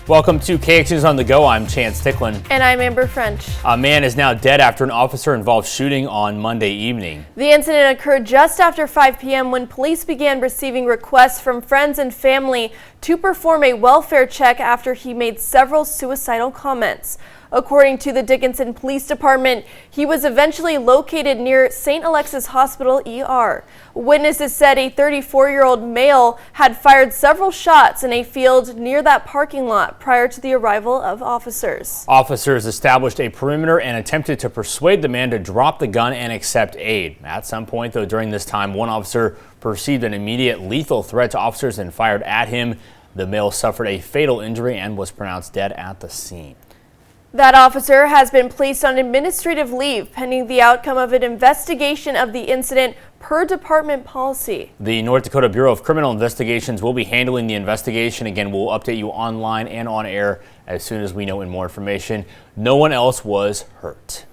Welcome to KX News on the Go. I'm Chance Ticklin. And I'm Amber French. A man is now dead after an officer-involved shooting on Monday evening. The incident occurred just after 5 p.m. when police began receiving requests from friends and family to perform a welfare check after he made several suicidal comments. According to the Dickinson Police Department, he was eventually located near St. Alexis Hospital ER. Witnesses said a 34-year-old male had fired several shots in a field near that parking lot prior to the arrival of officers. Officers established a perimeter and attempted to persuade the man to drop the gun and accept aid. At some point, though, during this time, one officer perceived an immediate lethal threat to officers and fired at him. The male suffered a fatal injury and was pronounced dead at the scene. That officer has been placed on administrative leave pending the outcome of an investigation of the incident per department policy. The North Dakota Bureau of Criminal Investigations will be handling the investigation. Again, we'll update you online and on air as soon as we know more information. No one else was hurt.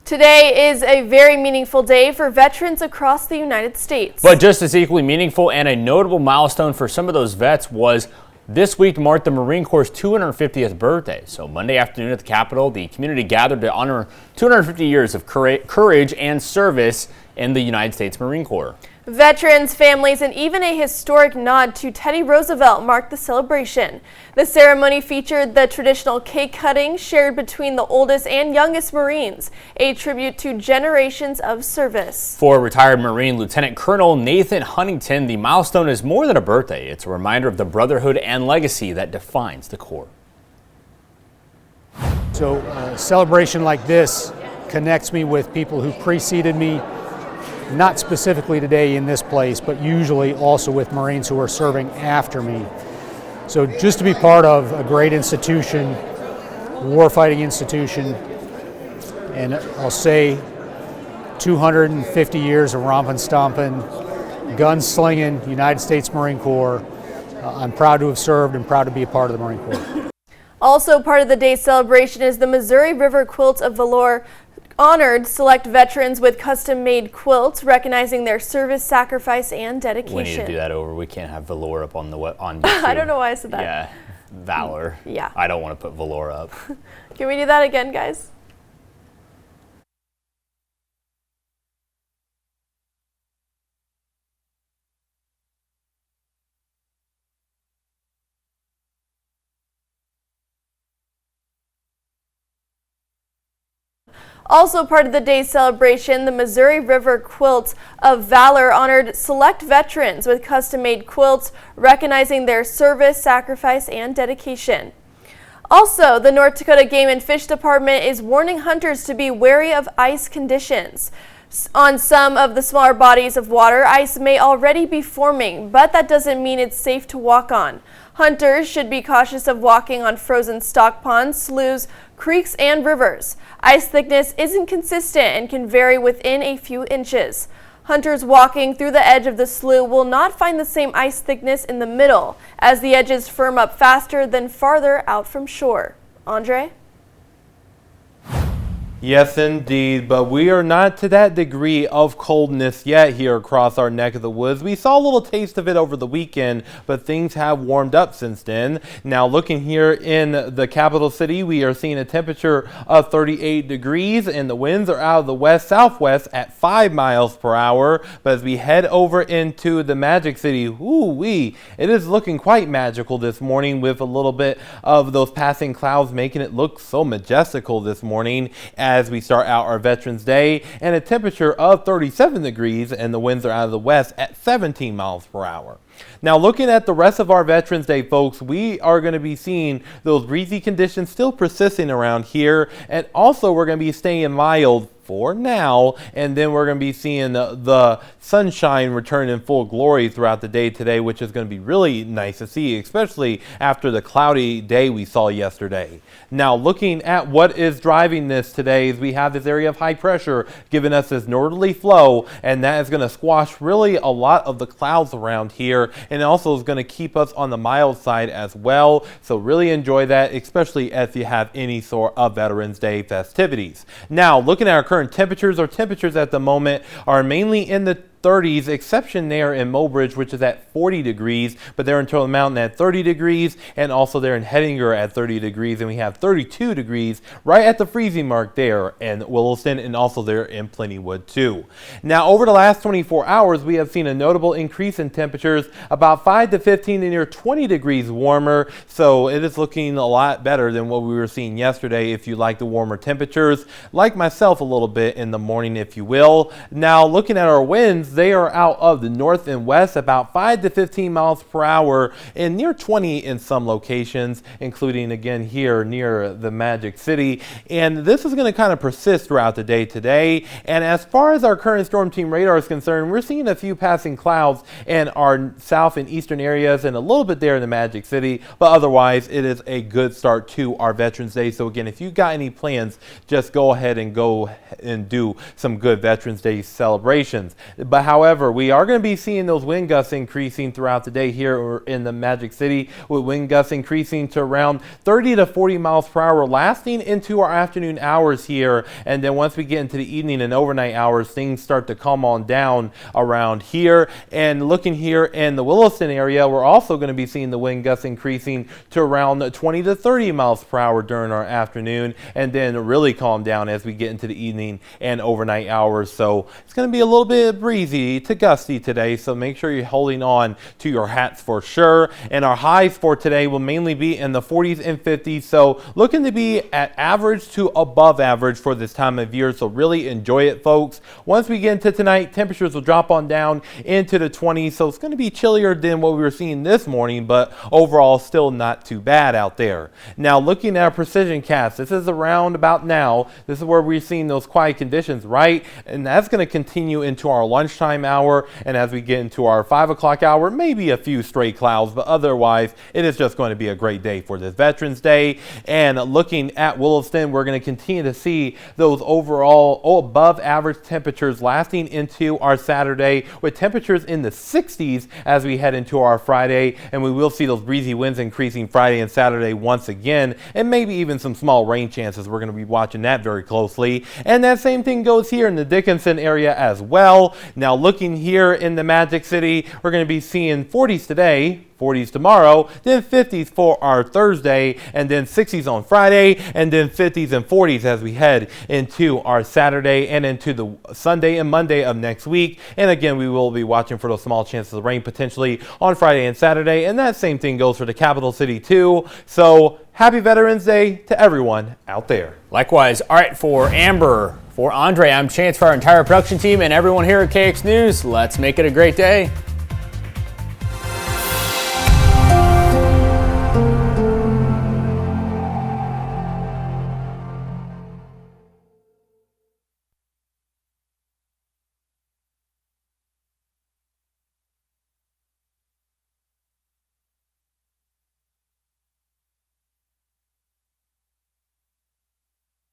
Today is a very meaningful day for veterans across the United States. But just as equally meaningful and a notable milestone for some of those vets was this week marked the Marine Corps' 250th birthday. So Monday afternoon at the Capitol, the community gathered to honor 250 years of courage and service in the United States Marine Corps. Veterans, families, and even a historic nod to Teddy Roosevelt marked the celebration. The ceremony featured the traditional cake cutting shared between the oldest and youngest Marines, a tribute to generations of service. For retired Marine Lieutenant Colonel Nathan Huntington, the milestone is more than a birthday. It's a reminder of the brotherhood and legacy that defines the Corps. So a celebration like this connects me with people who preceded me, not specifically today in this place, but usually also with Marines who are serving after me. So just to be part of a great institution, warfighting institution, and I'll say 250 years of romping, stomping, gun slinging United States Marine Corps. I'm proud to have served and proud to be a part of the Marine Corps. Also part of the day's celebration is the Missouri River Quilts of Valor honored select veterans with custom-made quilts, recognizing their service, sacrifice, and dedication. We need to do that over. We can't have Valor up on YouTube. I don't know why I said that. Yeah, Valor. Yeah. I don't want to put Valor up. Can we do that again, guys? Also part of the day's celebration, the Missouri River Quilts of Valor honored select veterans with custom-made quilts, recognizing their service, sacrifice, and dedication. Also, the North Dakota Game and Fish Department is warning hunters to be wary of ice conditions. On some of the smaller bodies of water, ice may already be forming, but that doesn't mean it's safe to walk on. Hunters should be cautious of walking on frozen stock ponds, sloughs, creeks, and rivers. Ice thickness isn't consistent and can vary within a few inches. Hunters walking through the edge of the slough will not find the same ice thickness in the middle, as the edges firm up faster than farther out from shore. Andre? Yes, indeed, but we are not to that degree of coldness yet here across our neck of the woods. We saw a little taste of it over the weekend, but things have warmed up since then. Now, looking here in the capital city, we are seeing a temperature of 38 degrees, and the winds are out of the west-southwest at 5 miles per hour. But as we head over into the Magic City, ooh-wee, it is looking quite magical this morning with a little bit of those passing clouds making it look so majestical this morning as we start out our Veterans Day, and a temperature of 37 degrees, and the winds are out of the west at 17 miles per hour. Now, looking at the rest of our Veterans Day, folks, we are going to be seeing those breezy conditions still persisting around here, and also we're going to be staying mild for now, and then we're going to be seeing the sunshine return in full glory throughout the day today, which is going to be really nice to see, especially after the cloudy day we saw yesterday. Now, looking at what is driving this today is we have this area of high pressure giving us this northerly flow, and that is going to squash really a lot of the clouds around here, and also is going to keep us on the mild side as well. So really enjoy that, especially if you have any sort of Veterans Day festivities. Now, looking at our current temperatures, our temperatures at the moment are mainly in the 30s, exception there in Mobridge, which is at 40 degrees, but they're in Turtle Mountain at 30 degrees, and also they're in Hettinger at 30 degrees, and we have 32 degrees right at the freezing mark there in Williston, and also there in Plentywood too. Now, over the last 24 hours, we have seen a notable increase in temperatures, about 5 to 15 to near 20 degrees warmer, so it is looking a lot better than what we were seeing yesterday if you like the warmer temperatures, like myself a little bit in the morning, if you will. Now, looking at our winds, they are out of the north and west, about 5 to 15 miles per hour and near 20 in some locations, including again here near the Magic City. And this is going to kind of persist throughout the day today. And as far as our current storm team radar is concerned, we're seeing a few passing clouds in our south and eastern areas and a little bit there in the Magic City, but otherwise it is a good start to our Veterans Day. So again, if you got any plans, just go ahead and do some good Veterans Day celebrations. But however, we are going to be seeing those wind gusts increasing throughout the day here in the Magic City, with wind gusts increasing to around 30 to 40 miles per hour, lasting into our afternoon hours here. And then once we get into the evening and overnight hours, things start to calm on down around here. And looking here in the Williston area, we're also going to be seeing the wind gusts increasing to around 20 to 30 miles per hour during our afternoon, and then really calm down as we get into the evening and overnight hours. So it's going to be a little bit breezy to gusty today, so make sure you're holding on to your hats for sure. And our highs for today will mainly be in the 40s and 50s, so looking to be at average to above average for this time of year, so really enjoy it, folks. Once we get into tonight, temperatures will drop on down into the 20s, so it's going to be chillier than what we were seeing this morning, but overall still not too bad out there. Now, looking at our precision cast, this is around about now. This is where we're seeing those quiet conditions, right? And that's going to continue into our lunchtime hour, and as we get into our 5 o'clock hour, maybe a few stray clouds, but otherwise it is just going to be a great day for this Veterans Day. And looking at Williston, we're going to continue to see those overall above average temperatures lasting into our Saturday, with temperatures in the 60s as we head into our Friday, and we will see those breezy winds increasing Friday and Saturday once again, and maybe even some small rain chances. We're going to be watching that very closely. And that same thing goes here in the Dickinson area as well. Now, looking here in the Magic City, we're going to be seeing 40s today, 40s tomorrow, then 50s for our Thursday, and then 60s on Friday, and then 50s and 40s as we head into our Saturday and into the Sunday and Monday of next week. And again, we will be watching for those small chances of rain potentially on Friday and Saturday, and that same thing goes for the capital city too. So happy Veterans Day to everyone out there. Likewise. All right, for Amber, for Andre, I'm Chance, for our entire production team and everyone here at KX News. Let's make it a great day.